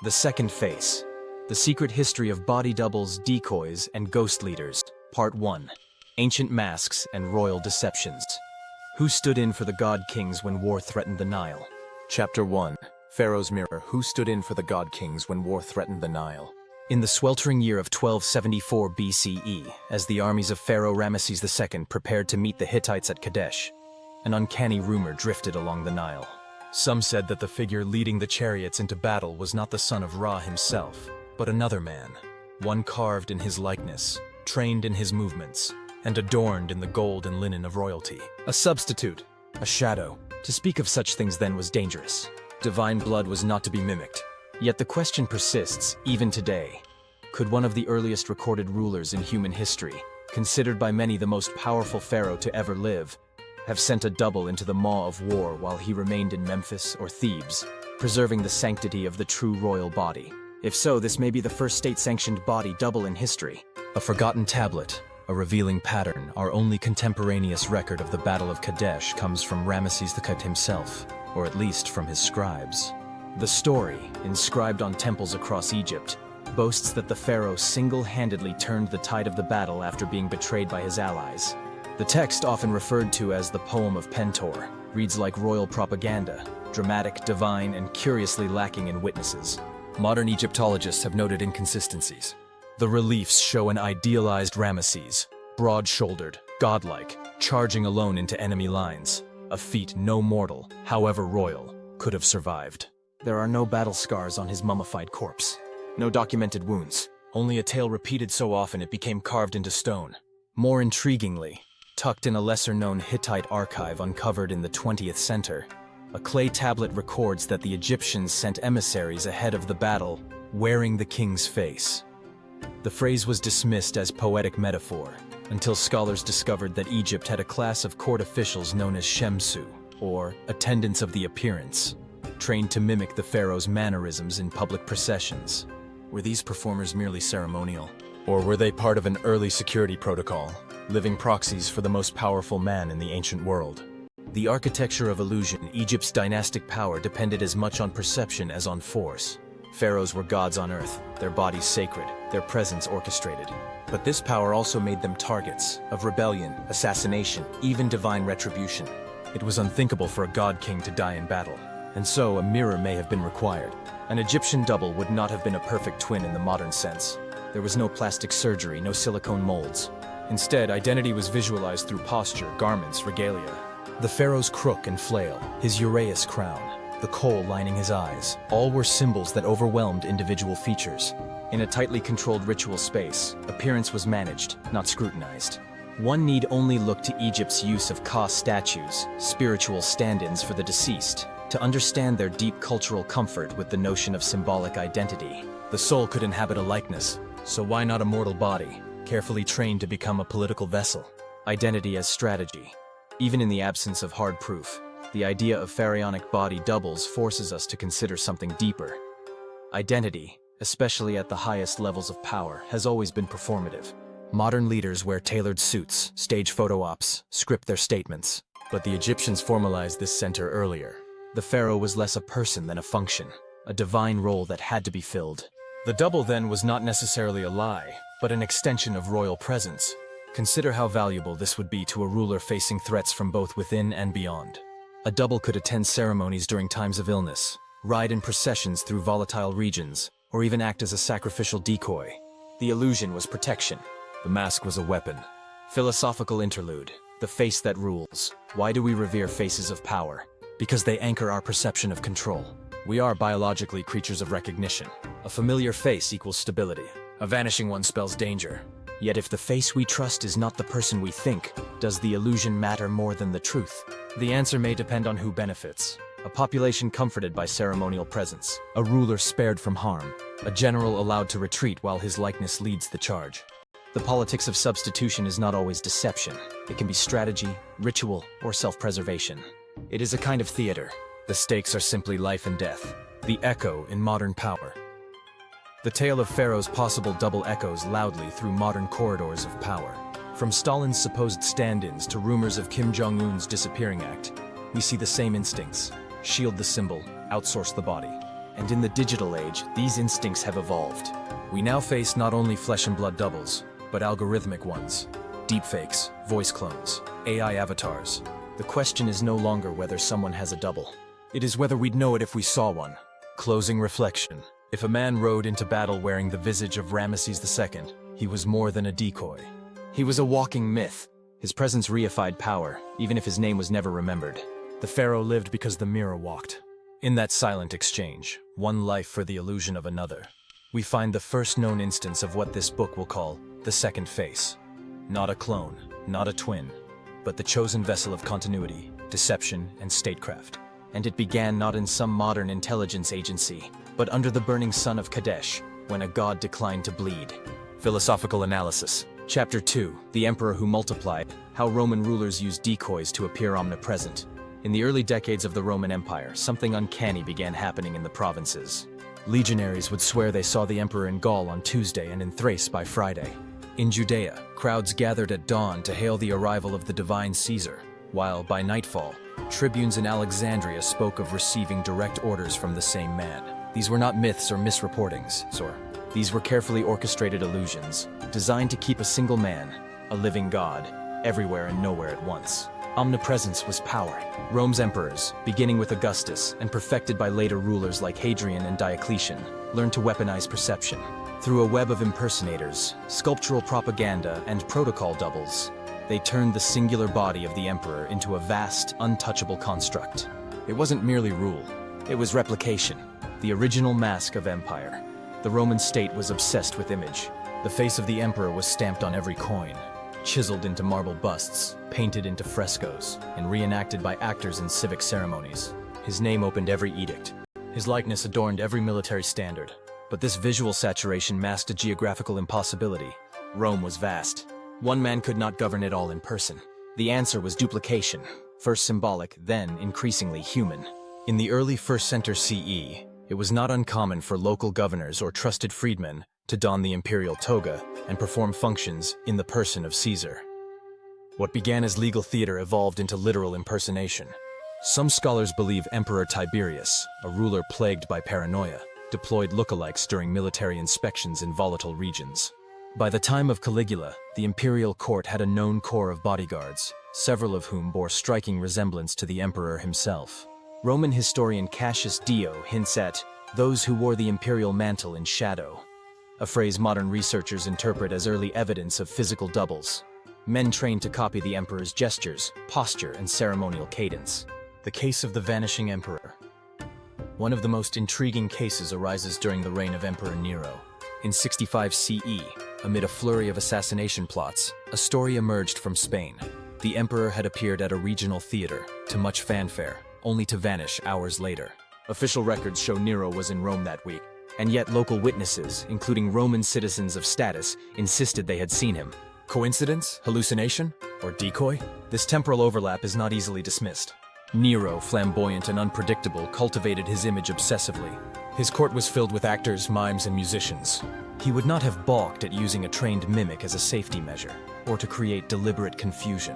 The Second Face. The Secret History of Body Doubles, Decoys, and Ghost Leaders. Part 1. Ancient Masks and Royal Deceptions. Who stood in for the God Kings when war threatened the Nile? Chapter 1. Pharaoh's Mirror. Who stood in for the God Kings when war threatened the Nile? In the sweltering year of 1274 BCE, as the armies of Pharaoh Ramesses II prepared to meet the Hittites at Kadesh, an uncanny rumor drifted along the Nile. Some said that the figure leading the chariots into battle was not the son of Ra himself, but another man, one carved in his likeness, trained in his movements, and adorned in the gold and linen of royalty. A substitute, a shadow. To speak of such things then was dangerous. Divine blood was not to be mimicked. Yet the question persists, even today. Could one of the earliest recorded rulers in human history, considered by many the most powerful pharaoh to ever live, have sent a double into the maw of war while he remained in Memphis or Thebes, preserving the sanctity of the true royal body? If so, this may be the first state-sanctioned body double in history. A forgotten tablet, a revealing pattern, our only contemporaneous record of the Battle of Kadesh comes from Ramesses II himself, or at least from his scribes. The story, inscribed on temples across Egypt, boasts that the pharaoh single-handedly turned the tide of the battle after being betrayed by his allies. The text, often referred to as the Poem of Pentor, reads like royal propaganda, dramatic, divine, and curiously lacking in witnesses. Modern Egyptologists have noted inconsistencies. The reliefs show an idealized Ramesses, broad-shouldered, godlike, charging alone into enemy lines, a feat no mortal, however royal, could have survived. There are no battle scars on his mummified corpse, no documented wounds, only a tale repeated so often it became carved into stone. More intriguingly, tucked in a lesser-known Hittite archive uncovered in the 20th century, a clay tablet records that the Egyptians sent emissaries ahead of the battle, wearing the king's face. The phrase was dismissed as poetic metaphor, until scholars discovered that Egypt had a class of court officials known as Shemsu, or attendants of the appearance, trained to mimic the pharaoh's mannerisms in public processions. Were these performers merely ceremonial? Or were they part of an early security protocol, living proxies for the most powerful man in the ancient world? The architecture of illusion, Egypt's dynastic power depended as much on perception as on force. Pharaohs were gods on earth, their bodies sacred, their presence orchestrated. But this power also made them targets of rebellion, assassination, even divine retribution. It was unthinkable for a god king to die in battle, and so a mirror may have been required. An Egyptian double would not have been a perfect twin in the modern sense. There was no plastic surgery, no silicone molds. Instead, identity was visualized through posture, garments, regalia. The pharaoh's crook and flail, his uraeus crown, the kohl lining his eyes, all were symbols that overwhelmed individual features. In a tightly controlled ritual space, appearance was managed, not scrutinized. One need only look to Egypt's use of Ka statues, spiritual stand-ins for the deceased, to understand their deep cultural comfort with the notion of symbolic identity. The soul could inhabit a likeness, so why not a mortal body, carefully trained to become a political vessel? Identity as strategy. Even in the absence of hard proof, the idea of pharaonic body doubles forces us to consider something deeper. Identity, especially at the highest levels of power, has always been performative. Modern leaders wear tailored suits, stage photo ops, script their statements. But the Egyptians formalized this center earlier. The pharaoh was less a person than a function, a divine role that had to be filled. The double then was not necessarily a lie, but an extension of royal presence. Consider how valuable this would be to a ruler facing threats from both within and beyond. A double could attend ceremonies during times of illness, ride in processions through volatile regions, or even act as a sacrificial decoy. The illusion was protection. The mask was a weapon. Philosophical interlude. The face that rules. Why do we revere faces of power? Because they anchor our perception of control. We are biologically creatures of recognition. A familiar face equals stability. A vanishing one spells danger. Yet if the face we trust is not the person we think, does the illusion matter more than the truth? The answer may depend on who benefits. A population comforted by ceremonial presence. A ruler spared from harm. A general allowed to retreat while his likeness leads the charge. The politics of substitution is not always deception. It can be strategy, ritual, or self-preservation. It is a kind of theater. The stakes are simply life and death. The echo in modern power. The tale of Pharaoh's possible double echoes loudly through modern corridors of power. From Stalin's supposed stand-ins to rumors of Kim Jong-un's disappearing act, we see the same instincts. Shield the symbol, outsource the body. And in the digital age, these instincts have evolved. We now face not only flesh and blood doubles, but algorithmic ones. Deepfakes, voice clones, AI avatars. The question is no longer whether someone has a double. It is whether we'd know it if we saw one. Closing reflection. If a man rode into battle wearing the visage of Ramesses II, he was more than a decoy. He was a walking myth. His presence reified power, even if his name was never remembered. The pharaoh lived because the mirror walked. In that silent exchange, one life for the illusion of another, we find the first known instance of what this book will call the second face. Not a clone, not a twin, but the chosen vessel of continuity, deception, and statecraft. And it began not in some modern intelligence agency, but under the burning sun of Kadesh, when a god declined to bleed. Philosophical analysis. Chapter 2, The Emperor Who Multiplied, How Roman Rulers Used Decoys to Appear Omnipresent. In the early decades of the Roman Empire, something uncanny began happening in the provinces. Legionaries would swear they saw the emperor in Gaul on Tuesday and in Thrace by Friday. In Judea, crowds gathered at dawn to hail the arrival of the divine Caesar, while by nightfall, tribunes in Alexandria spoke of receiving direct orders from the same man. These were not myths or misreportings, these were carefully orchestrated illusions, designed to keep a single man, a living god, everywhere and nowhere at once. Omnipresence was power. Rome's emperors, beginning with Augustus and perfected by later rulers like Hadrian and Diocletian, learned to weaponize perception. Through a web of impersonators, sculptural propaganda, and protocol doubles, they turned the singular body of the emperor into a vast, untouchable construct. It wasn't merely rule, it was replication, the original mask of empire. The Roman state was obsessed with image. The face of the emperor was stamped on every coin, chiseled into marble busts, painted into frescoes, and reenacted by actors in civic ceremonies. His name opened every edict. His likeness adorned every military standard. But this visual saturation masked a geographical impossibility. Rome was vast. One man could not govern it all in person. The answer was duplication, first symbolic, then increasingly human. In the early 1st century CE, it was not uncommon for local governors or trusted freedmen to don the imperial toga and perform functions in the person of Caesar. What began as legal theater evolved into literal impersonation. Some scholars believe Emperor Tiberius, a ruler plagued by paranoia, deployed lookalikes during military inspections in volatile regions. By the time of Caligula, the imperial court had a known corps of bodyguards, several of whom bore striking resemblance to the emperor himself. Roman historian Cassius Dio hints at those who wore the imperial mantle in shadow, a phrase modern researchers interpret as early evidence of physical doubles, men trained to copy the emperor's gestures, posture, and ceremonial cadence. The case of the vanishing emperor. One of the most intriguing cases arises during the reign of Emperor Nero. In 65 CE, amid a flurry of assassination plots, a story emerged from Spain. The emperor had appeared at a regional theater, to much fanfare, only to vanish hours later. Official records show Nero was in Rome that week, and yet local witnesses, including Roman citizens of status, insisted they had seen him. Coincidence? Hallucination? Or decoy? This temporal overlap is not easily dismissed. Nero, flamboyant and unpredictable, cultivated his image obsessively. His court was filled with actors, mimes, and musicians. He would not have balked at using a trained mimic as a safety measure, or to create deliberate confusion.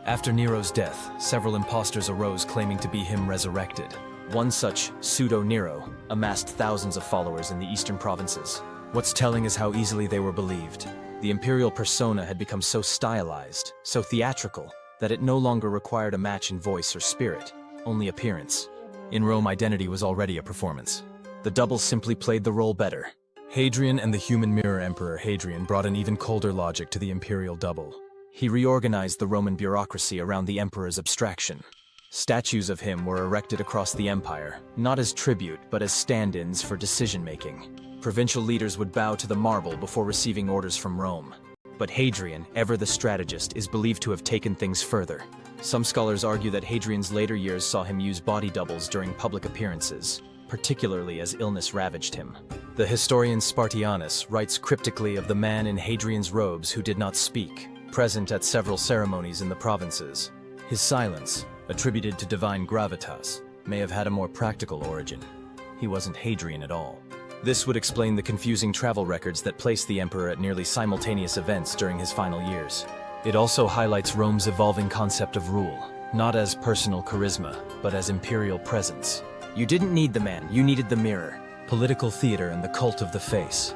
After Nero's death, several impostors arose claiming to be him resurrected. One such, Pseudo-Nero, amassed thousands of followers in the eastern provinces. What's telling is how easily they were believed. The imperial persona had become so stylized, so theatrical, that it no longer required a match in voice or spirit, only appearance. In Rome, identity was already a performance. The double simply played the role better. Hadrian and the human mirror Emperor Hadrian brought an even colder logic to the imperial double. He reorganized the Roman bureaucracy around the emperor's abstraction. Statues of him were erected across the empire, not as tribute, but as stand-ins for decision-making. Provincial leaders would bow to the marble before receiving orders from Rome. But Hadrian, ever the strategist, is believed to have taken things further. Some scholars argue that Hadrian's later years saw him use body doubles during public appearances, particularly as illness ravaged him. The historian Spartianus writes cryptically of the man in Hadrian's robes who did not speak, present at several ceremonies in the provinces. His silence, attributed to divine gravitas, may have had a more practical origin. He wasn't Hadrian at all. This would explain the confusing travel records that placed the emperor at nearly simultaneous events during his final years. It also highlights Rome's evolving concept of rule, not as personal charisma, but as imperial presence. You didn't need the man, you needed the mirror. Political theater and the cult of the face.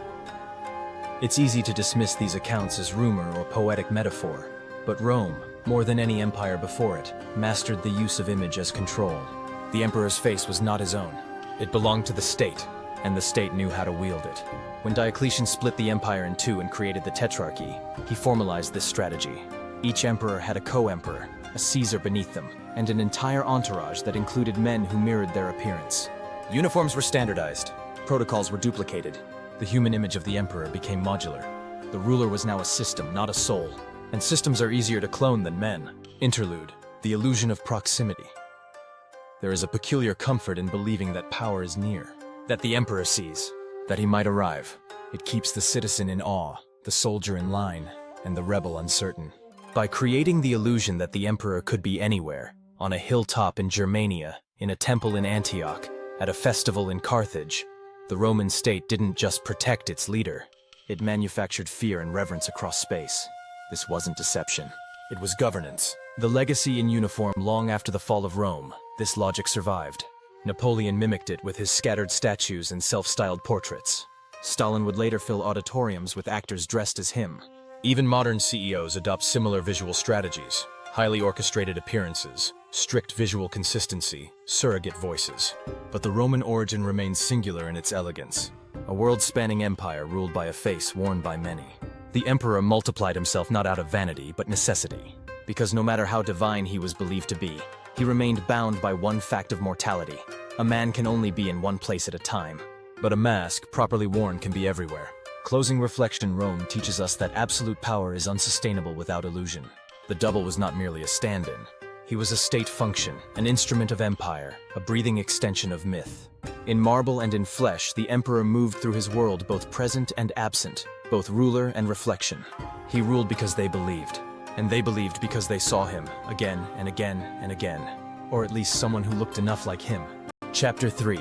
It's easy to dismiss these accounts as rumor or poetic metaphor, but Rome, more than any empire before it, mastered the use of image as control. The emperor's face was not his own. It belonged to the state, and the state knew how to wield it. When Diocletian split the empire in two and created the Tetrarchy, he formalized this strategy. Each emperor had a co-emperor, a Caesar beneath them, and an entire entourage that included men who mirrored their appearance. Uniforms were standardized, protocols were duplicated. The human image of the emperor became modular. The ruler was now a system, not a soul. And systems are easier to clone than men. Interlude, the illusion of proximity. There is a peculiar comfort in believing that power is near, that the emperor sees, that he might arrive. It keeps the citizen in awe, the soldier in line, and the rebel uncertain. By creating the illusion that the emperor could be anywhere, on a hilltop in Germania, in a temple in Antioch, at a festival in Carthage, the Roman state didn't just protect its leader, it manufactured fear and reverence across space. This wasn't deception. It was governance. The legacy in uniform long after the fall of Rome, this logic survived. Napoleon mimicked it with his scattered statues and self-styled portraits. Stalin would later fill auditoriums with actors dressed as him. Even modern CEOs adopt similar visual strategies. Highly orchestrated appearances, strict visual consistency, surrogate voices. But the Roman origin remains singular in its elegance. A world-spanning empire ruled by a face worn by many. The emperor multiplied himself not out of vanity, but necessity. Because no matter how divine he was believed to be, he remained bound by one fact of mortality. A man can only be in one place at a time. But a mask, properly worn, can be everywhere. Closing reflection, Rome teaches us that absolute power is unsustainable without illusion. The double was not merely a stand-in. He was a state function, an instrument of empire, a breathing extension of myth. In marble and in flesh, the emperor moved through his world both present and absent, both ruler and reflection. He ruled because they believed, and they believed because they saw him again and again and again, or at least someone who looked enough like him. Chapter 3.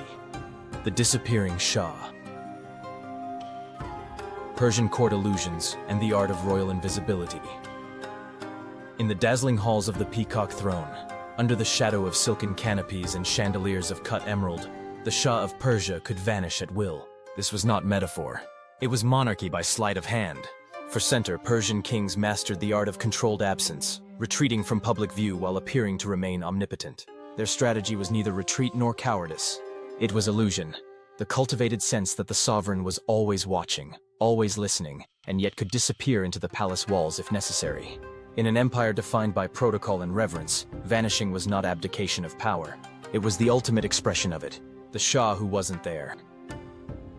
The Disappearing Shah. Persian court illusions and the art of royal invisibility. In the dazzling halls of the Peacock Throne, under the shadow of silken canopies and chandeliers of cut emerald, the Shah of Persia could vanish at will. This was not metaphor. It was monarchy by sleight of hand. For center, Persian kings mastered the art of controlled absence, retreating from public view while appearing to remain omnipotent. Their strategy was neither retreat nor cowardice. It was illusion, the cultivated sense that the sovereign was always watching, always listening, and yet could disappear into the palace walls if necessary. In an empire defined by protocol and reverence, vanishing was not abdication of power. It was the ultimate expression of it, the Shah who wasn't there.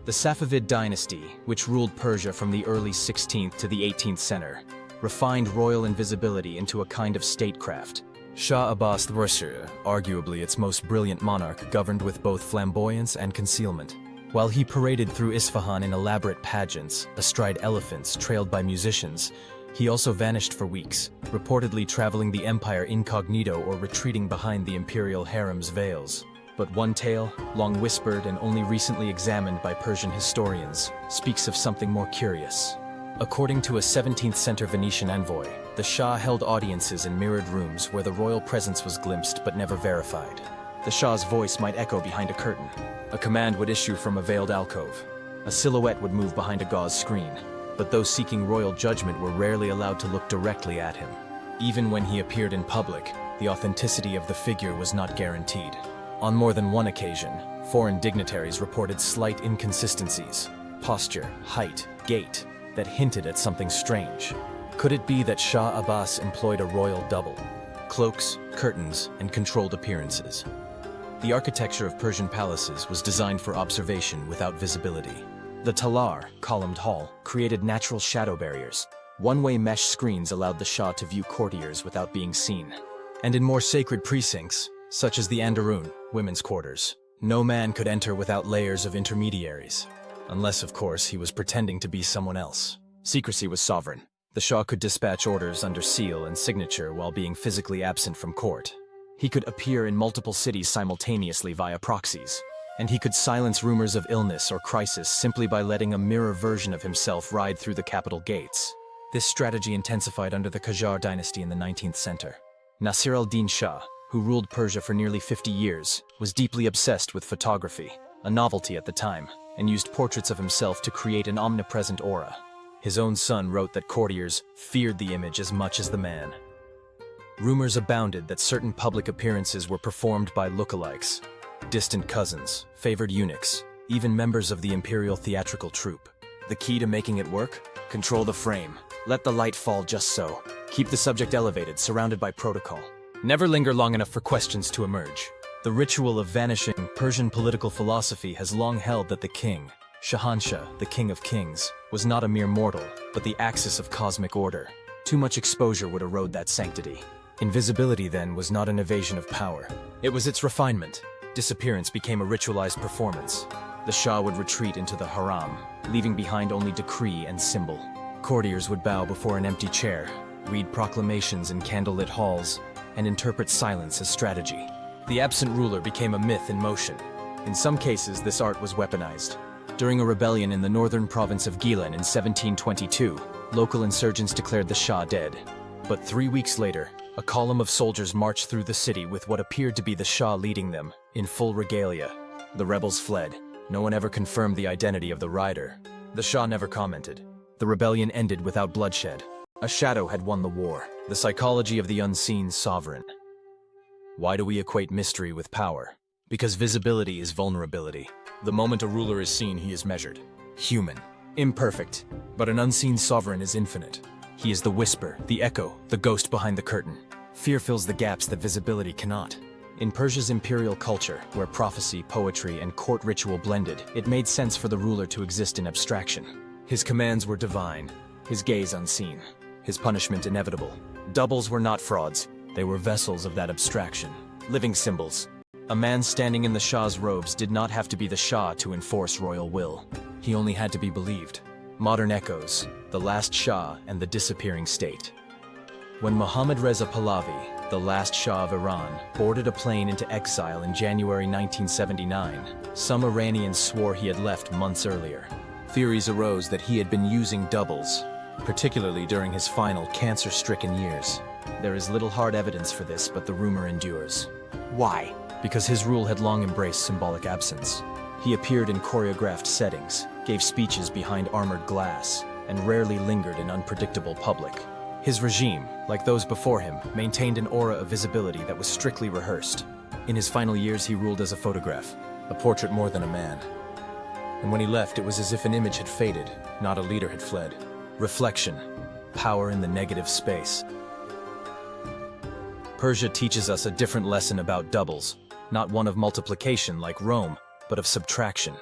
The Safavid dynasty, which ruled Persia from the early 16th to the 18th century, refined royal invisibility into a kind of statecraft. Shah Abbas III, arguably its most brilliant monarch, governed with both flamboyance and concealment. While he paraded through Isfahan in elaborate pageants, astride elephants trailed by musicians, he also vanished for weeks, reportedly traveling the empire incognito or retreating behind the imperial harem's veils. But one tale, long whispered and only recently examined by Persian historians, speaks of something more curious. According to a 17th century Venetian envoy, the Shah held audiences in mirrored rooms where the royal presence was glimpsed but never verified. The Shah's voice might echo behind a curtain. A command would issue from a veiled alcove. A silhouette would move behind a gauze screen. But those seeking royal judgment were rarely allowed to look directly at him. Even when he appeared in public, the authenticity of the figure was not guaranteed. On more than one occasion, foreign dignitaries reported slight inconsistencies, posture, height, gait, that hinted at something strange. Could it be that Shah Abbas employed a royal double? Cloaks, curtains, and controlled appearances. The architecture of Persian palaces was designed for observation without visibility. The talar, columned hall, created natural shadow barriers. One-way mesh screens allowed the Shah to view courtiers without being seen. And in more sacred precincts, such as the Anderun, women's quarters, no man could enter without layers of intermediaries. Unless, of course, he was pretending to be someone else. Secrecy was sovereign. The Shah could dispatch orders under seal and signature while being physically absent from court. He could appear in multiple cities simultaneously via proxies. And he could silence rumors of illness or crisis simply by letting a mirror version of himself ride through the capital gates. This strategy intensified under the Qajar dynasty in the 19th century. Nasir al-Din Shah, who ruled Persia for nearly 50 years, was deeply obsessed with photography, a novelty at the time, and used portraits of himself to create an omnipresent aura. His own son wrote that courtiers feared the image as much as the man. Rumors abounded that certain public appearances were performed by lookalikes, distant cousins, favored eunuchs, even members of the imperial theatrical troupe. The key to making it work? Control the frame. Let the light fall just so. Keep the subject elevated, surrounded by protocol. Never linger long enough for questions to emerge. The ritual of vanishing Persian political philosophy has long held that the king, Shahanshah, the king of kings, was not a mere mortal, but the axis of cosmic order. Too much exposure would erode that sanctity. Invisibility, then, was not an evasion of power. It was its refinement. Disappearance became a ritualized performance. The Shah would retreat into the haram, leaving behind only decree and symbol. Courtiers would bow before an empty chair, read proclamations in candlelit halls, and interpret silence as strategy. The absent ruler became a myth in motion. In some cases, this art was weaponized. During a rebellion in the northern province of Gilan in 1722, local insurgents declared the Shah dead. But 3 weeks later, a column of soldiers marched through the city with what appeared to be the Shah leading them, in full regalia. The rebels fled. No one ever confirmed the identity of the rider. The Shah never commented. The rebellion ended without bloodshed. A shadow had won the war. The psychology of the unseen sovereign. Why do we equate mystery with power? Because visibility is vulnerability. The moment a ruler is seen, he is measured. Human. Imperfect. But an unseen sovereign is infinite. He is the whisper, the echo, the ghost behind the curtain. Fear fills the gaps that visibility cannot. In Persia's imperial culture, where prophecy, poetry, and court ritual blended, it made sense for the ruler to exist in abstraction. His commands were divine, his gaze unseen, his punishment inevitable. Doubles were not frauds, they were vessels of that abstraction, living symbols. A man standing in the Shah's robes did not have to be the Shah to enforce royal will. He only had to be believed. Modern echoes, the last Shah and the disappearing state. When Mohammad Reza Pahlavi, the last Shah of Iran, boarded a plane into exile in January 1979, some Iranians swore he had left months earlier. Theories arose that he had been using doubles, particularly during his final cancer-stricken years. There is little hard evidence for this, but the rumor endures. Why? Because his rule had long embraced symbolic absence. He appeared in choreographed settings, gave speeches behind armored glass, and rarely lingered in unpredictable public. His regime, like those before him, maintained an aura of visibility that was strictly rehearsed. In his final years, he ruled as a photograph, a portrait more than a man. And when he left, it was as if an image had faded, not a leader had fled. Reflection, power in the negative space. Persia teaches us a different lesson about doubles, not one of multiplication like Rome, but of subtraction.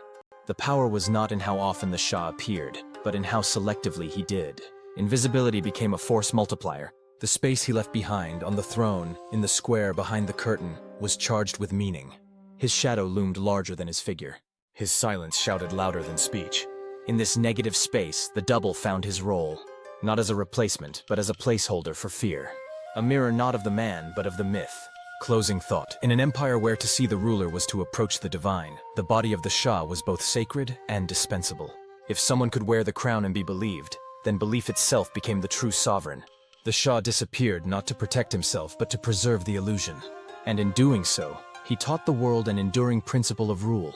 The power was not in how often the Shah appeared, but in how selectively he did. Invisibility became a force multiplier. The space he left behind, on the throne, in the square behind the curtain, was charged with meaning. His shadow loomed larger than his figure. His silence shouted louder than speech. In this negative space, the double found his role, not as a replacement, but as a placeholder for fear. A mirror not of the man, but of the myth. Closing thought. In an empire where to see the ruler was to approach the divine, the body of the Shah was both sacred and dispensable. If someone could wear the crown and be believed, then belief itself became the true sovereign. The Shah disappeared not to protect himself, but to preserve the illusion. And in doing so, he taught the world an enduring principle of rule,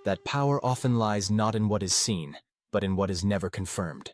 that power often lies not in what is seen, but in what is never confirmed.